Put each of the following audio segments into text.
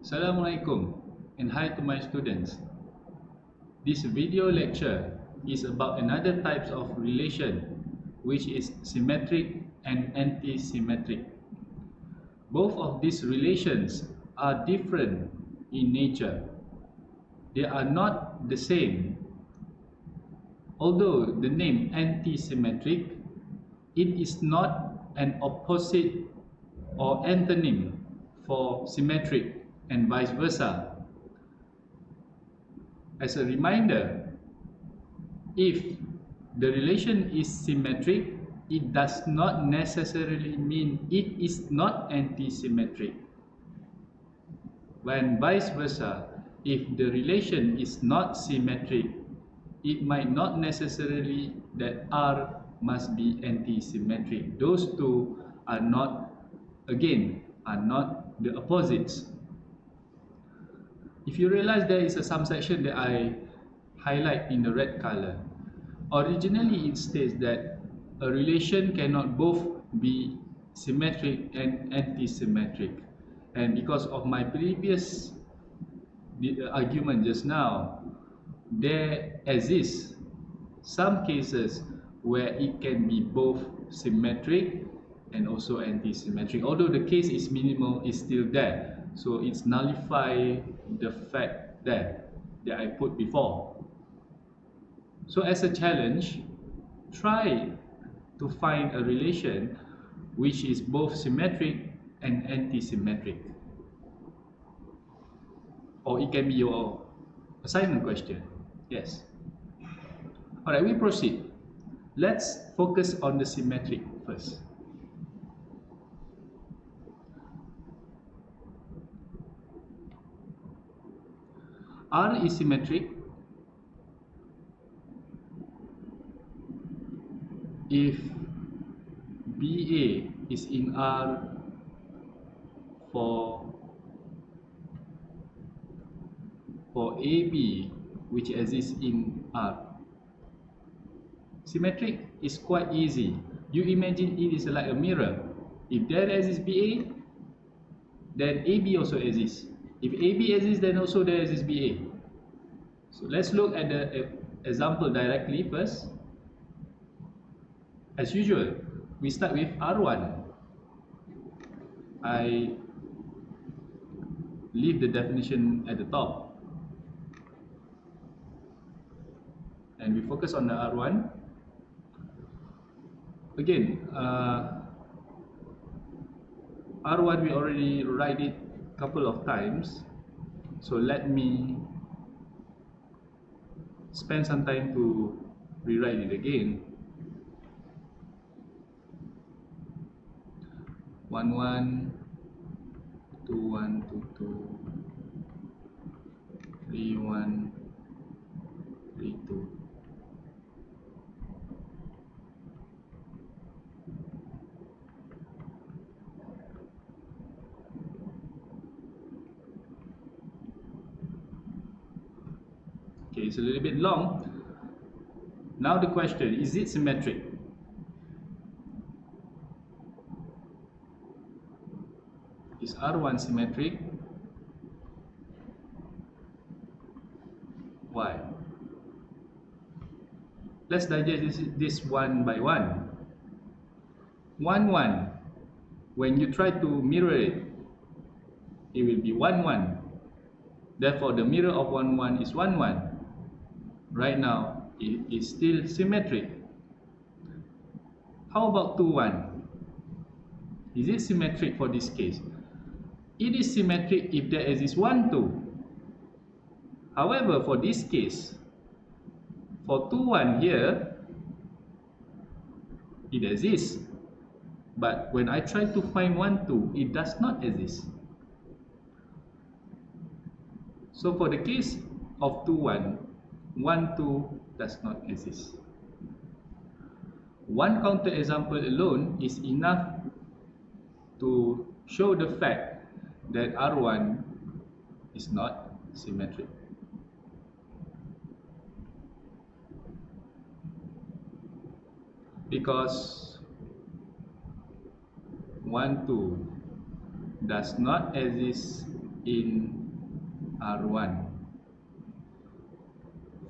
Assalamualaikum and hi to my students. This video lecture is about another types of relation which is symmetric and anti-symmetric. Both of these relations are different in nature. They are not the same. Although the name anti-symmetric, it is not an opposite or antonym for symmetric and vice versa. As a reminder, if the relation is symmetric, it does not necessarily mean it is not anti-symmetric. When vice versa, if the relation is not symmetric, it might not necessarily that R must be anti-symmetric. Those two are not, again, are not the opposites. If you realize there is a subsection that I highlight in the red color, originally it states that a relation cannot both be symmetric and anti-symmetric. And because of my previous argument just now, there exists some cases where it can be both symmetric and also anti-symmetric. Although the case is minimal, it's still there. So it's nullify the fact that I put before. So as a challenge, try to find a relation which is both symmetric and anti-symmetric. Or it can be your assignment question. Yes. Alright, we proceed. Let's focus on the symmetric first. R is symmetric if BA is in R for AB which exists in R. Symmetric is quite easy. You imagine it is like a mirror. If there exists BA, then AB also exists. If AB exists, then also there exists BA. So let's look at the example directly first. As usual, we start with R1. I leave the definition at the top. And we focus on the R1. Again, R1 we already write it a couple of times. So let me spend some time to rewrite it again. 1 1 2 1 2 2 3 1 3 2. Okay, it's a little bit long. Now the question, is it symmetric? Is R1 symmetric? Why? Let's digest this one by one. 1 1. When you try to mirror it, it will be 1 1. Therefore, the mirror of 1 1 is 1 1. Right now, it is still symmetric. How about 2 1? Is it symmetric for this case? It is symmetric if there exists 1 2. However, for this case, for 2 1 here, it exists. But when I try to find 1 2, it does not exist. So for the case of 2 1, 1 2 does not exist. One counterexample alone is enough to show the fact that R1 is not symmetric. Because 1 2 does not exist in R1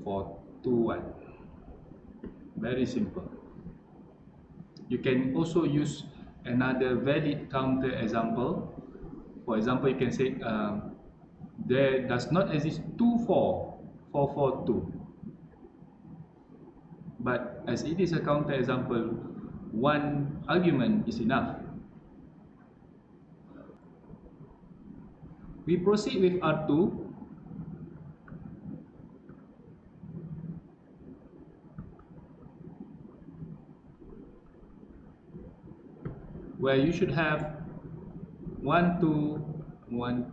for 2, 1. Very simple. You can also use another valid counter example. For example, you can say there does not exist 2, 4, 4, 4, 2. But as it is a counter example, one argument is enough. We proceed with R2. Where you should have 1, 2, 1.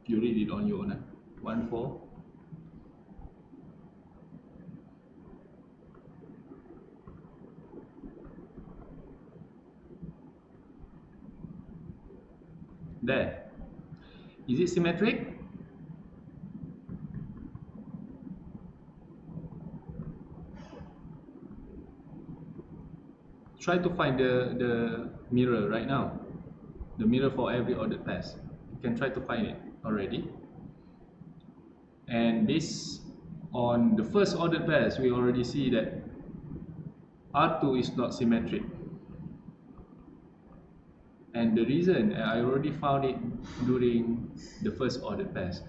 You read it on your own. 1, 4. There. Is it symmetric? Try to find the mirror right now. The mirror for every ordered pairs. You can try to find it already. And based on the first ordered pairs, we already see that R2 is not symmetric. And the reason, I already found it during the first ordered pairs,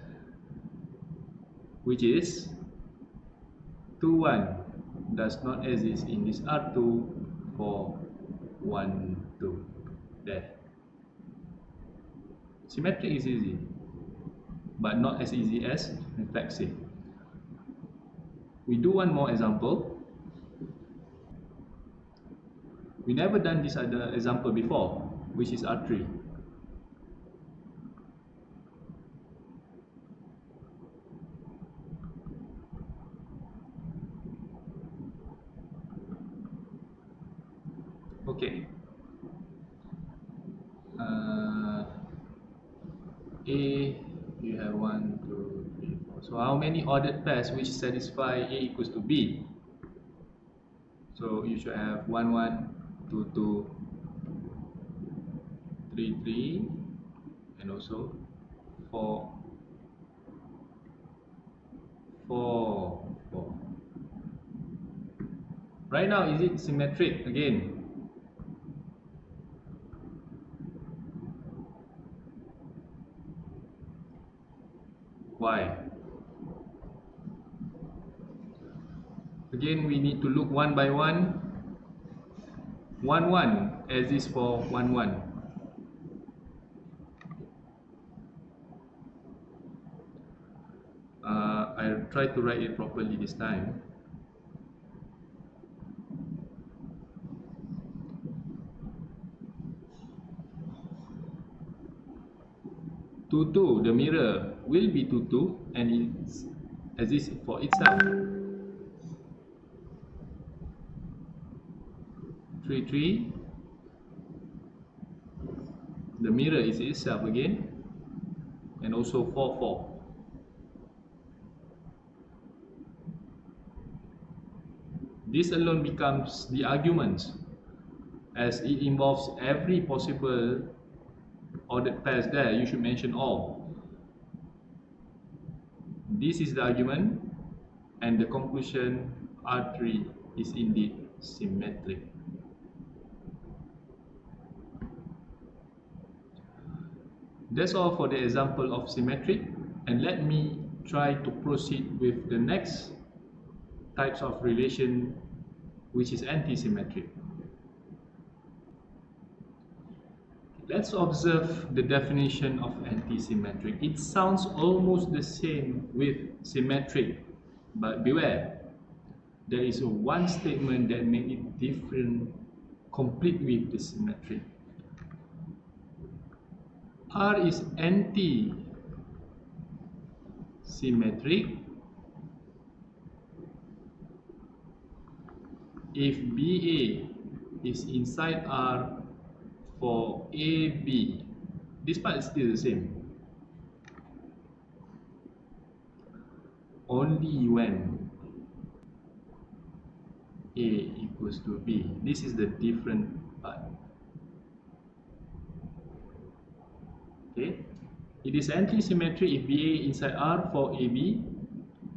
which is 2, 1 does not exist in this R2 for 1, 2. There. Symmetric is easy, but not as easy as reflexive. We do one more example. We never done this other example before, which is R3. Okay. A, you have 1, 2, 3, 4. So how many ordered pairs which satisfy A equals to B? So you should have 1, 1, 2, 2, 3, 3, and also 4, 4, 4. Right now, is it symmetric again? Why? Again, we need to look one by one. 1, 1 exists for 1, 1. I'll try to write it properly this time. Two, the mirror will be 2, 2, and it exists for itself. 3, 3, the mirror is itself again, and also 4, 4. This alone becomes the arguments, as it involves every possible ordered pairs there. You should mention all. This is the argument, and the conclusion R3 is indeed symmetric. That's all for the example of symmetric, and let me try to proceed with the next types of relation, which is anti-symmetric. Let's observe the definition of anti-symmetric. It sounds almost the same with symmetric, but beware, there is one statement that makes it different completely with the symmetric. R is anti-symmetric if BA is inside R for AB. This part is still the same. Only when A equals to B. This is the different part. Okay? It is anti-symmetric if BA inside R for AB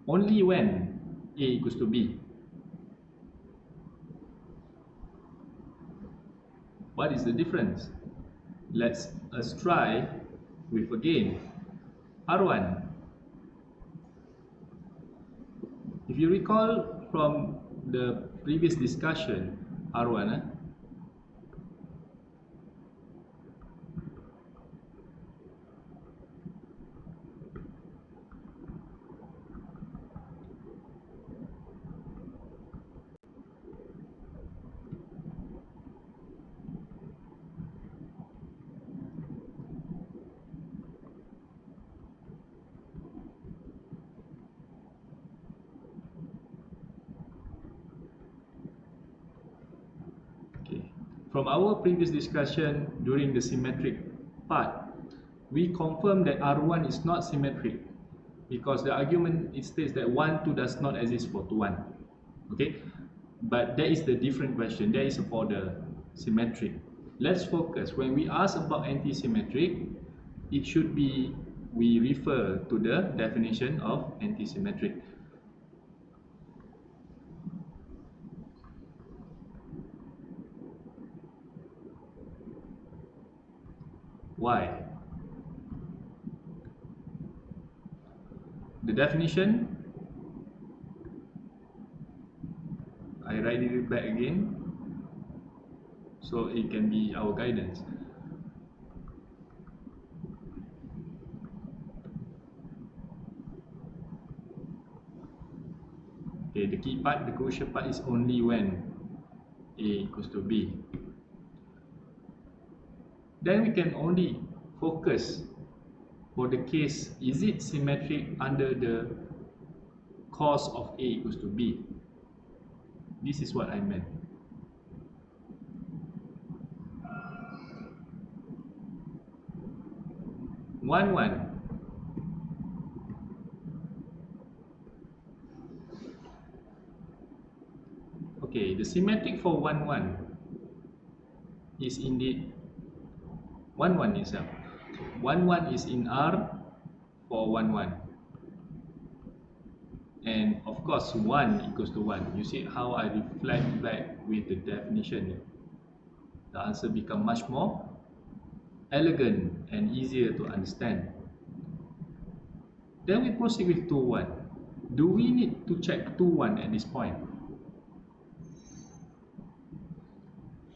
only when A equals to B. What is the difference? Let's try with again R1. If you recall from the previous discussion, R1, from our previous discussion during the symmetric part, we confirmed that R1 is not symmetric because the argument it states that 1, 2 does not exist for 2, 1. Okay, but that is the different question. That is for the symmetric. Let's focus. When we ask about anti-symmetric, it should be we refer to the definition of anti-symmetric. Why? The definition, I write it back again so it can be our guidance. Okay, the key part, the crucial part is only when A equals to B. Then we can only focus for the case, is it symmetric under the cause of A equals to B? This is what I meant. One. Okay, the symmetric for 1 is indeed 1 itself. 1 is in R for 1. And of course 1 equals to 1. You see how I reflect back with the definition. The answer becomes much more elegant and easier to understand. Then we proceed with 2, 1. Do we need to check 2, 1 at this point?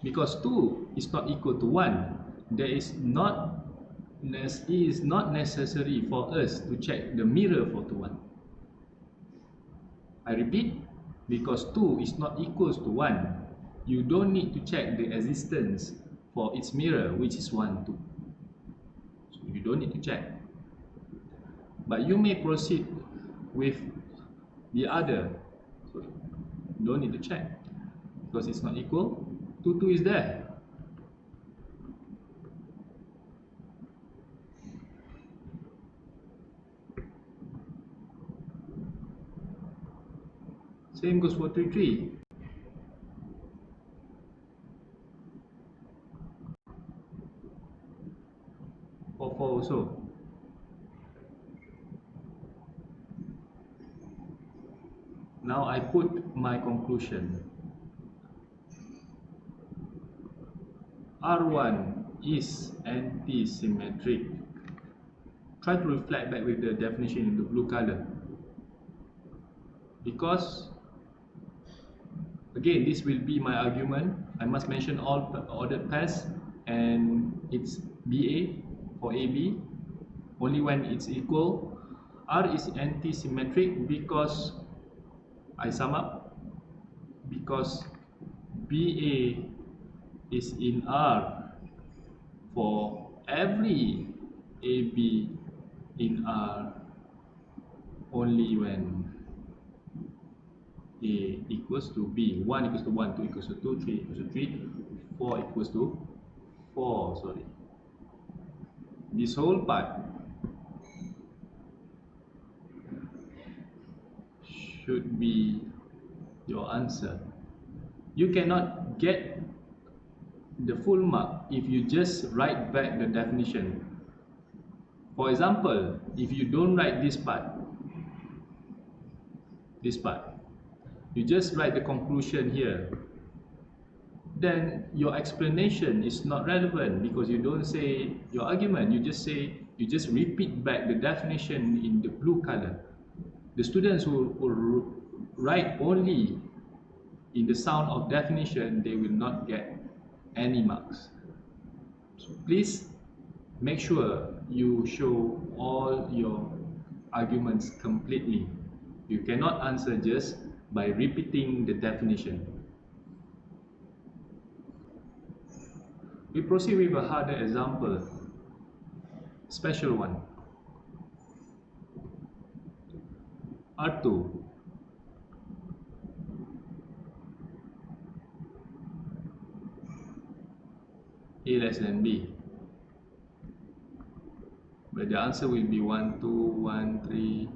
Because 2 is not equal to 1. It is not necessary for us to check the mirror for 2, 1. I repeat, because 2 is not equals to 1, you don't need to check the existence for its mirror, which is 1, 2. So you don't need to check. But you may proceed with the other. So you don't need to check because it's not equal. 2 is there. Same goes for 3. 4 also. Now I put my conclusion. R1 is anti-symmetric. Try to reflect back with the definition in the blue color. Because again, this will be my argument. I must mention all ordered pairs and it's BA for AB only when it's equal. R is anti-symmetric because I sum up, because BA is in R for every AB in R only when A equals to B. 1 equals to 1, 2 equals to 2, 3 equals to 3, 4 equals to 4, sorry. This whole part should be your answer. You cannot get the full mark if you just write back the definition For example, if you don't write this part, you just write the conclusion here, then your explanation is not relevant because you don't say your argument, you just repeat back the definition in the blue color. The students who write only in the sound of definition, they will not get any marks. So please make sure you show all your arguments completely. You cannot answer just by repeating the definition. We proceed with a harder example, special one. R2. A less than B. But the answer will be 1, 2, 1, 3,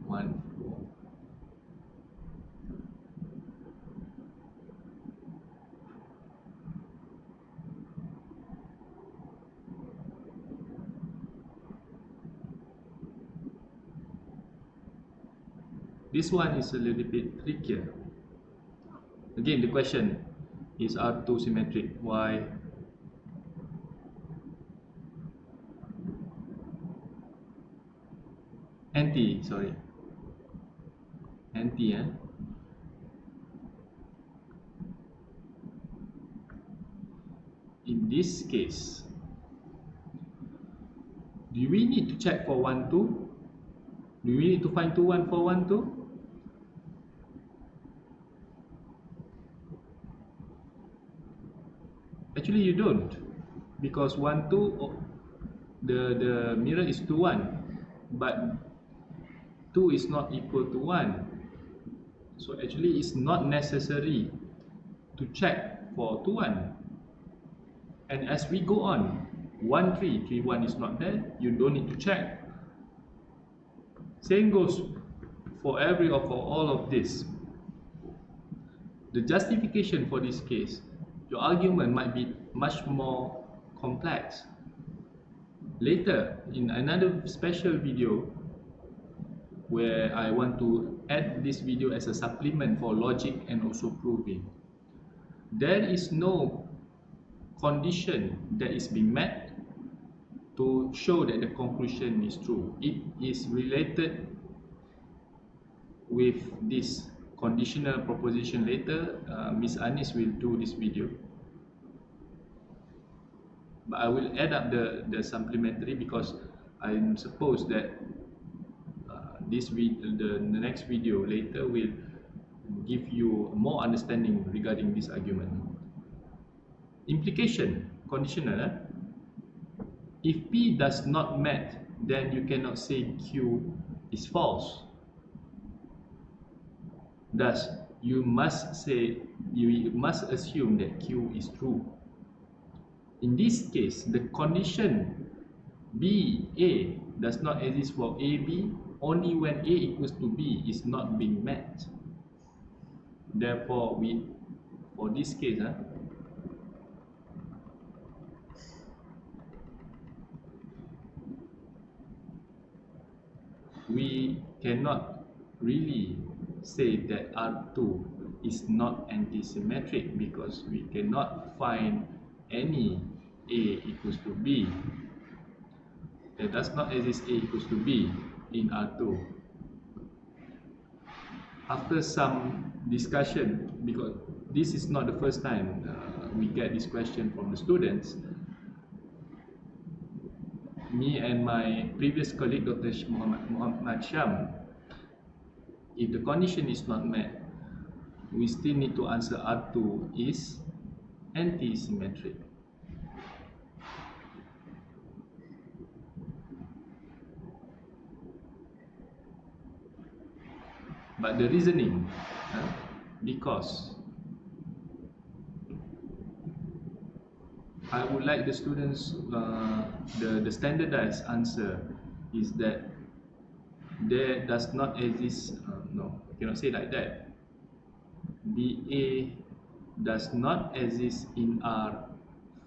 1, 4. This one is a little bit trickier. Again, the question is R2 symmetric. Why? Anti. In this case, do we need to check for 1, 2? Do we need to find 2, 1 for 1, 2? Actually, you don't, because 1, 2, the mirror is 2, 1, but 2 is not equal to 1. So actually, it's not necessary to check for 2, 1. And as we go on, 1, 3, 3, 1 is not there, you don't need to check. Same goes for all of this. The justification for this case, your argument might be much more complex. Later, in another special video, where I want to add this video as a supplement for logic and also proving, there is no condition that is being met to show that the conclusion is true. It is related with this conditional proposition later. Miss Anis will do this video, but I will add up the supplementary because I suppose that the next video later will give you more understanding regarding this argument. Implication, conditional. If P does not met, then you cannot say Q is false. Thus, you must assume that Q is true. In this case, the condition B, A does not exist for A, B only when A equals to B is not being met. Therefore, for this case, we cannot really say that R2 is not anti-symmetric because we cannot find any A equals to B. There does not exist A equals to B in R2. After some discussion, because this is not the first time we get this question from the students, me and my previous colleague, Dr. Muhammad Sham, if the condition is not met, we still need to answer R2 is anti-symmetric. But the reasoning, because I would like the students, the standardized answer is that there does not exist, no, I cannot say like that. BA does not exist in R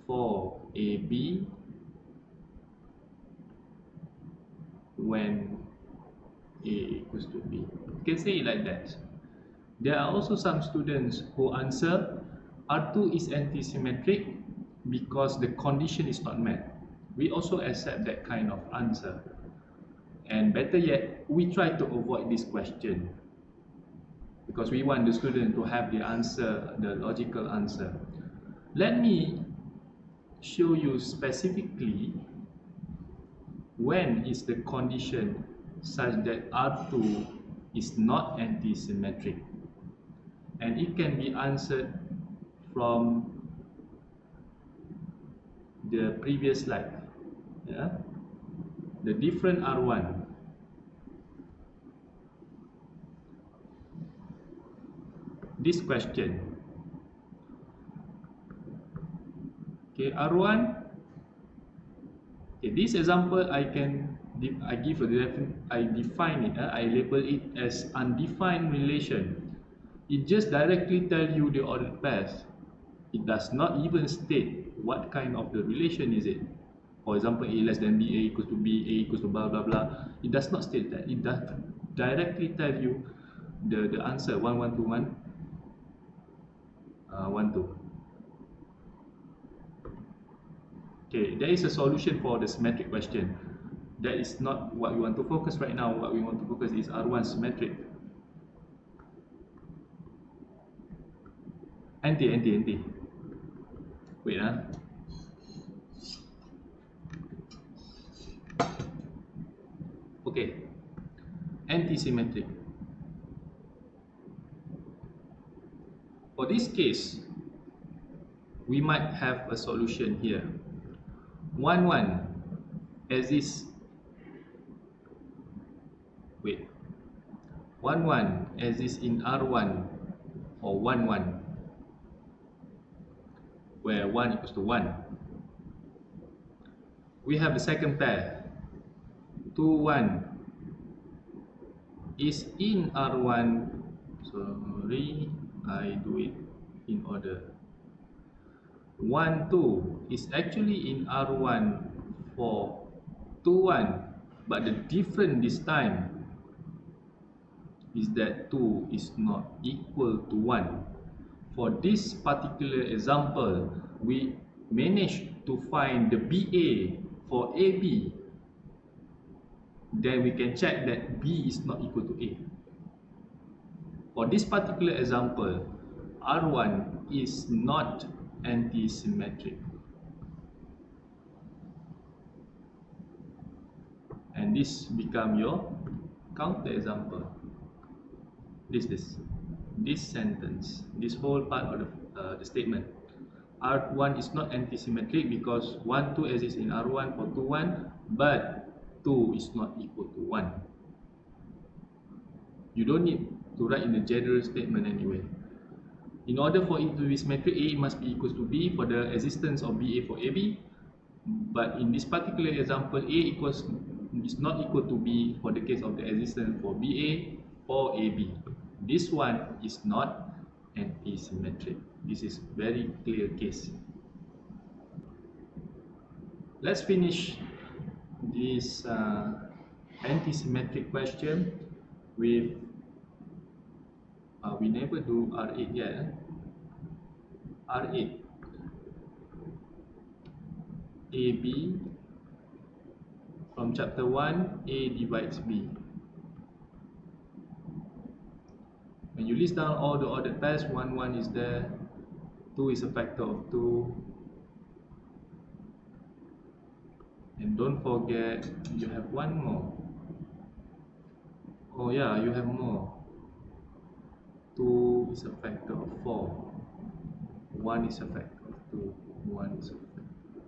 for AB when A equals to B. You can say it like that. There are also some students who answer R2 is anti-symmetric because the condition is not met. We also accept that kind of answer. And better yet, we try to avoid this question because we want the student to have the answer, the logical answer. Let me show you specifically when is the condition such that R2 is not anti-symmetric, and it can be answered from the previous slide. The different R1. This question. Okay, R1. Okay, this example I give a I define it. I label it as undefined relation. It just directly tells you the ordered pairs. It does not even state what kind of the relation is it. For example, A less than B, A equals to B, A equals to blah blah blah. It does not state that. It does directly tell you the answer 1 1 2 1 1 2. Okay, there is a solution for the symmetric question. That is not what we want to focus right now. What we want to focus is R1 symmetric. Anti. Wait, Okay, anti-symmetric. For this case, we might have a solution here. 1 1 exists. Wait, 1 1 exists in R1 or 1 1, where 1 equals to 1. We have the second pair. 2 1 is in R1. Sorry, I do it in order. 1 2 is actually in R1 for 2 1, but the difference this time is that 2 is not equal to 1. For this particular example, we managed to find the BA for AB. Then we can check that B is not equal to A. For this particular example, R1 is not anti-symmetric. And this become your counter example. This sentence, this whole part of the statement. R1 is not anti-symmetric because 1 2 exists in R1 for 2 1, but 2 is not equal to 1. You don't need to write in the general statement anyway. In order for it to be symmetric, A must be equals to B for the existence of BA for AB. But in this particular example, A is not equal to B for the case of the existence for BA for AB. This one is not anti-symmetric. This is very clear case. Let's finish this anti-symmetric question with we never do R8 yet. R8 AB from chapter 1, A divides B. When you list down all the ordered pairs, 1 1 is there, 2 is a factor of 2, and don't forget you have one more. Oh yeah, you have more. 2 is a factor of 4, 1 is a factor of 2, 1 is a factor of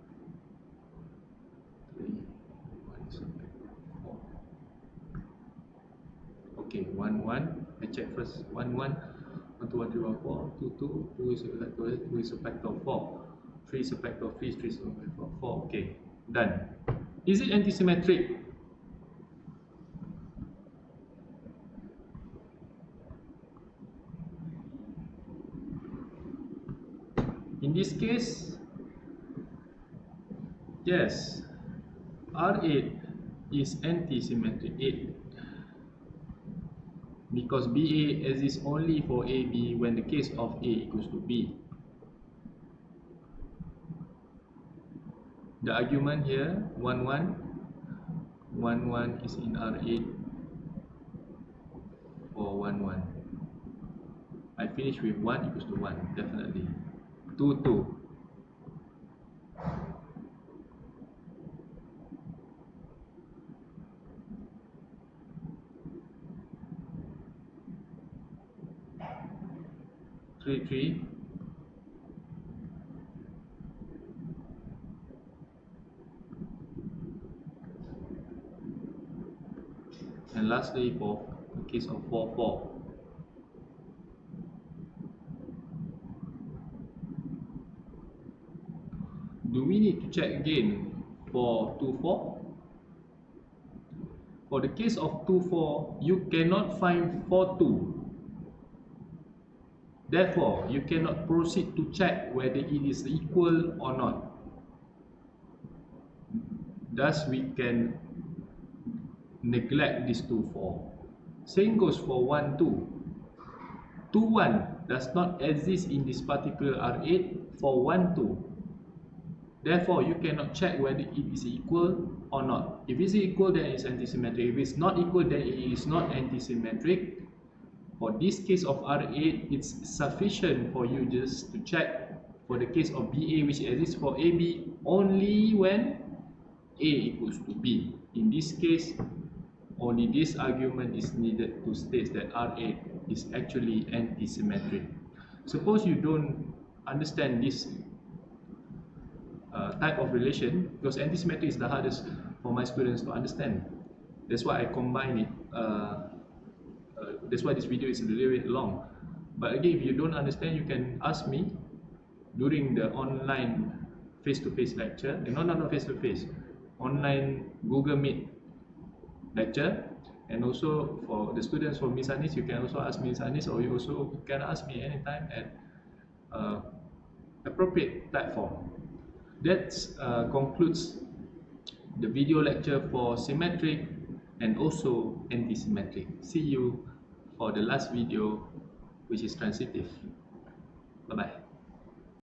3, 1 is a factor of 4. Okay, 1 1. I check first. 1 1 1 2 1 3 1 4 2 2 2 is a factor of 2 is a factor of 4, 3 is a factor of 3 3 is a factor of 4. Okay, done. Is it anti-symmetric? In this case, yes, R8 is anti-symmetric 8 because BA exists only for AB when the case of A equals to B. The argument here 1 1 1 1 is in R8 for 1 1. I finish with 1 equals to 1 definitely. 2 2. 3 3. And lastly for the case of 4 4. Do we need to check again for 2 4? For the case of 2 4, you cannot find 4 2. Therefore, you cannot proceed to check whether it is equal or not. Thus, we can neglect this 2 4. Same goes for 1 2. 2 1 does not exist in this particular R8 for 1 2. Therefore, you cannot check whether it is equal or not. If it is equal, then it is anti-symmetric. If it is not equal, then it is not anti-symmetric. For this case of R8, it's sufficient for you just to check for the case of BA, which exists for AB only when A equals to B. In this case, only this argument is needed to state that R8 is actually anti-symmetric. Suppose you don't understand this type of relation, because anti-symmetric is the hardest for my students to understand. That's why I combine it. That's why this video is a little bit long. But again, if you don't understand, you can ask me during the online face-to-face lecture. Not face-to-face, online Google Meet lecture. And also for the students from Miss Anis, you can also ask Miss Anis, or you also can ask me anytime at appropriate platform. That concludes the video lecture for symmetric and also anti-symmetric. See you for the last video, which is transitive. Bye bye.